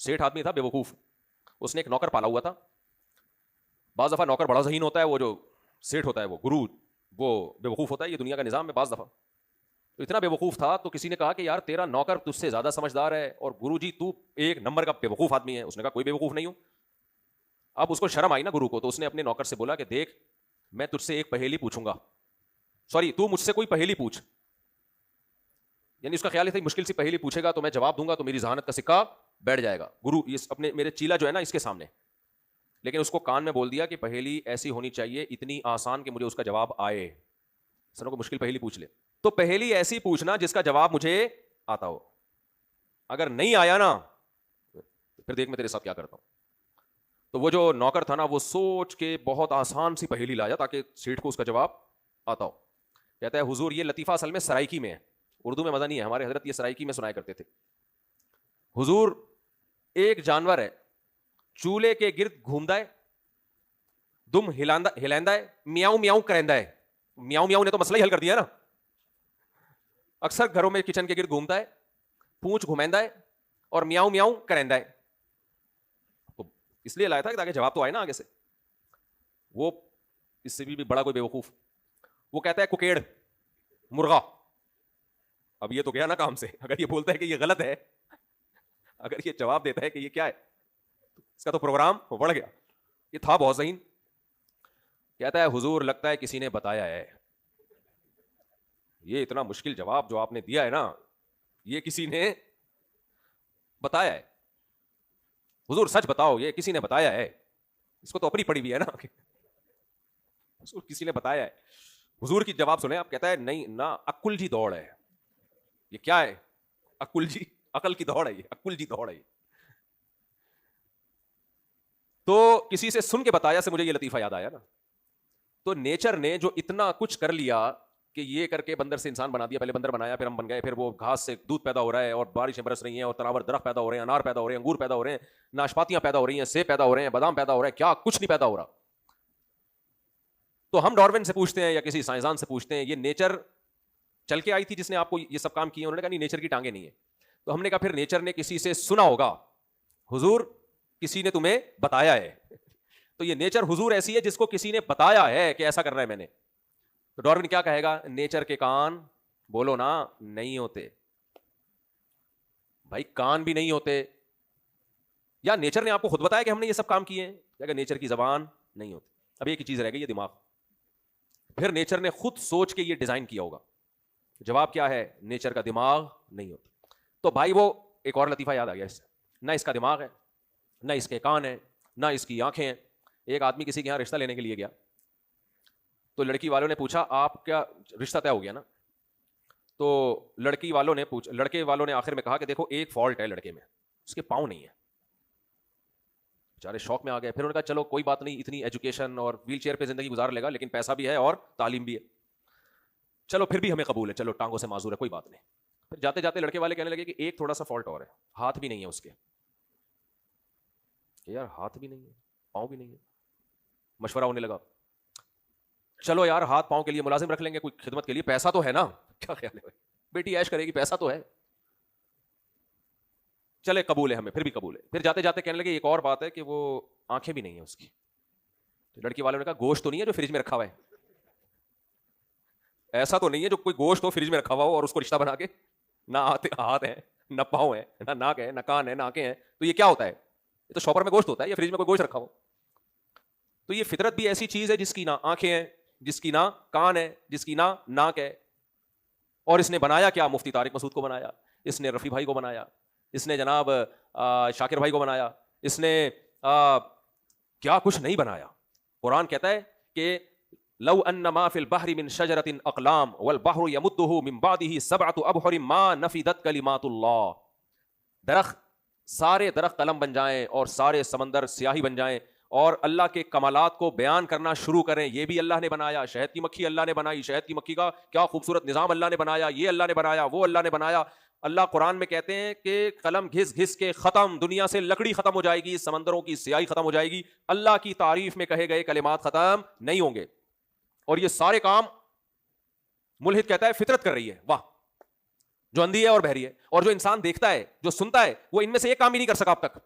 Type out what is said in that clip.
सेठ आदमी था बेवकूफ़, उसने एक नौकर पाला हुआ था. बाज़ दफ़ा नौकर बड़ा ज़हीन होता है, वो जो सेठ होता है वो गुरु वो बेवकूफ़ होता है. ये दुनिया का निज़ाम है. बाज़ दफ़ा तो इतना बेवकूफ़ था तो किसी ने कहा कि यार तेरा नौकर तुझसे ज़्यादा समझदार है और गुरुजी तू एक नंबर का बेवकूफ़ आदमी है. उसने कहा कोई बेवकूफ़ नहीं हूँ. अब उसको शर्म आई ना गुरु को, तो उसने अपने नौकर से बोला कि देख मैं तुझसे एक पहेली पूछूंगा, सॉरी तू मुझसे कोई पहेली पूछ. यानी उसका ख्याल ये था मुश्किल सी पहेली पूछेगा तो मैं जवाब दूंगा तो मेरी जहानत का सिक्का बैठ जाएगा. गुरु ये अपने मेरे चीला जो है ना इसके सामने, लेकिन उसको कान में बोल दिया कि पहेली ऐसी होनी चाहिए इतनी आसान कि मुझे उसका जवाब आए. सर को मुश्किल पहेली पूछ ले तो पहेली ऐसी पूछना जिसका जवाब मुझे आता हो. अगर नहीं आया ना तो फिर देख मैं तेरे साथ क्या करता हूं. तो वो जो नौकर था ना वो सोच के बहुत आसान सी पहेली लाया ताकि सेठ को उसका जवाब आता हो. कहता है हुजूर ये लतीफा असल में सराइकी में है, उर्दू में मजा नहीं है, हमारे हजरत ये सराइकी में सुनाया करते थे. हुजूर एक जानवर है चूल्हे के गिर्द घूमता है, दुम हिलांदा है, मियाऊ मियाऊ करेंदा है. मियाऊ मियाऊ ने तो मसला ही हल कर दिया ना. अक्सर घरों में किचन के गिर्द घूमता है, पूंछ घुमेंदा है और मियाऊ मियाऊ करेंदा है. तो इसलिए लाया था कि ताकि जवाब तो आए ना आगे से. वो इससे भी बड़ा कोई बेवकूफ, वो कहता है कुकेड़ मुर्गा. अब ये तो गया ना काम से. अगर ये बोलता है कि ये गलत है, अगर ये जवाब देता है कि ये क्या है, तो इसका तो प्रोग्राम बढ़ गया. ये था बहुत ज़हीन. कहता है हुजूर लगता है किसी ने बताया है. ये इतना मुश्किल जवाब जो आपने दिया है ना ये किसी ने बताया है. हुजूर सच बताओ ये किसी ने बताया है. इसको तो अपनी पड़ी हुई है ना. हुजूर किसी ने बताया है. हुजूर की जवाब सुने आप. कहता है नहीं ना, अक्कुल जी दौड़ है. ये क्या है? अक्कुल जी, अकल की दौड़ है ये, अक्कुल जी दौड़ है ये. तो किसी से सुन के बताया से मुझे ये लतीफा याद आया ना. तो नेचर ने जो इतना कुछ कर लिया कि ये करके बंदर से इंसान बना दिया. पहले बंदर बनाया, फिर हम बन गए, फिर वो घास से दूध पैदा हो रहा है और बारिशें बरस रही हैं और तनावर दरख्त पैदा हो रहे हैं, अनार पैदा हो रहे हैं, अंगूर पैदा हो रहे हैं, नाशपातियां पैदा हो रही हैं, सेब पैदा हो रहे हैं, बादाम पैदा हो रहा है, क्या कुछ नहीं पैदा हो रहा. तो हम डार्विन से पूछते हैं या किसी साइंसदान से पूछते हैं ये नेचर चल के आई थी जिसने आपको ये सब काम किए? उन्होंने कहा नहीं नेचर की टांगे नहीं है. तो हमने कहा फिर नेचर ने किसी से सुना होगा, हुजूर किसी ने तुम्हें बताया है. तो ये नेचर हुजूर ऐसी है जिसको किसी ने बताया है कि ऐसा करना है मैंने. तो डार्विन क्या कहेगा? नेचर के कान बोलो ना नहीं होते. भाई कान भी नहीं होते, या नेचर ने आपको खुद बताया कि हमने ये सब काम किए हैं, या अगर नेचर की जबान नहीं होती. अब एक ही चीज रह गई, ये दिमाग. फिर नेचर ने खुद सोच के ये डिजाइन किया होगा. जवाब क्या है? नेचर का दिमाग नहीं होता. तो भाई वो एक और लतीफा याद आ गया इससे. ना इसका दिमाग है, ना इसके कान है, ना इसकी आंखें हैं. एक आदमी किसी के यहाँ रिश्ता लेने के लिए गया तो लड़की वालों ने पूछा आप क्या, रिश्ता तय हो गया ना. तो लड़के वालों ने आखिर में कहा कि देखो एक फॉल्ट है लड़के में, उसके पाँव नहीं है. बेचारे शौक में आ गए. फिर उन्होंने कहा चलो कोई बात नहीं, इतनी एजुकेशन और व्हील चेयर पे जिंदगी गुजार लेगा लेकिन पैसा भी है और तालीम भी है, चलो फिर भी हमें कबूल है, चलो टांगों से माजूर है, कोई बात नहीं. फिर जाते जाते लड़के वाले कहने लगे कि एक थोड़ा सा फॉल्ट और है, हाथ भी नहीं है उसके. यार हाथ भी नहीं है, पाँव भी नहीं है. मशवरा होने लगा, चलो यार हाथ पाँव के लिए मुलाजिम रख लेंगे कोई खिदमत के लिए, पैसा तो है ना. क्या ख्याल है भाई, बेटी ऐश करेगी, पैसा तो है, चले कबूल है हमें, फिर भी कबूल है. फिर जाते जाते कहने लगे एक और बात है कि वो आंखें भी नहीं है उसकी. तो लड़की वालों ने कहा गोश्त तो नहीं है जो फ्रिज में रखा हुआ है? ऐसा तो नहीं है जो कोई गोश्त हो फ्रिज में रखा हुआ हो और उसको रिश्ता बना के ना हाथ है, ना पाँव है, ना नाक है, ना कान है, ना आंखें हैं, तो ये क्या होता है? ये तो शॉपर में गोश्त होता है या फ्रिज में कोई गोश्त रखा हो. तो ये फितरत भी ऐसी चीज है जिसकी ना आंखें हैं, जिसकी ना कान है, जिसकी ना नाक है. और इसने बनाया क्या? मुफ्ती तारिक मसूद को बनाया, इसने रफ़ी भाई को बनाया, इसने जनाब शाकिर भाई को बनाया, इसने क्या कुछ नहीं बनाया. कुरान कहता है कि लौ अन्नमा फिल बहरी मिन शजरतिन अक़लाम वल बहरु यमुद्दुहु मिन बादिही सबअतु अबहुर मा नफिदत कलिमातुल्लाह. दरख्त, सारे दरख्त कलम बन जाएं और सारे समंदर स्याही बन जाएं और अल्लाह के कमालात को बयान करना शुरू करें. ये भी अल्लाह ने बनाया. शहद की मक्खी अल्लाह ने बनाई, शहद की मक्खी का क्या खूबसूरत निज़ाम अल्लाह ने बनाया, ये अल्लाह ने बनाया, वो अल्लाह ने बनाया. अल्लाह कुरान में कहते हैं कि कलम घिस घिस के खत्म, दुनिया से लकड़ी खत्म हो जाएगी, समंदरों की स्याही खत्म हो जाएगी, अल्लाह की तारीफ में कहे गए कलिमात खत्म नहीं होंगे. और ये सारे काम मुल्हिद कहता है फितरत कर रही है. वाह, جو اندھی ہے اور بہری ہے. اور جو انسان دیکھتا ہے, جو سنتا ہے, وہ ان میں سے ایک کام بھی نہیں کر سکا اب تک.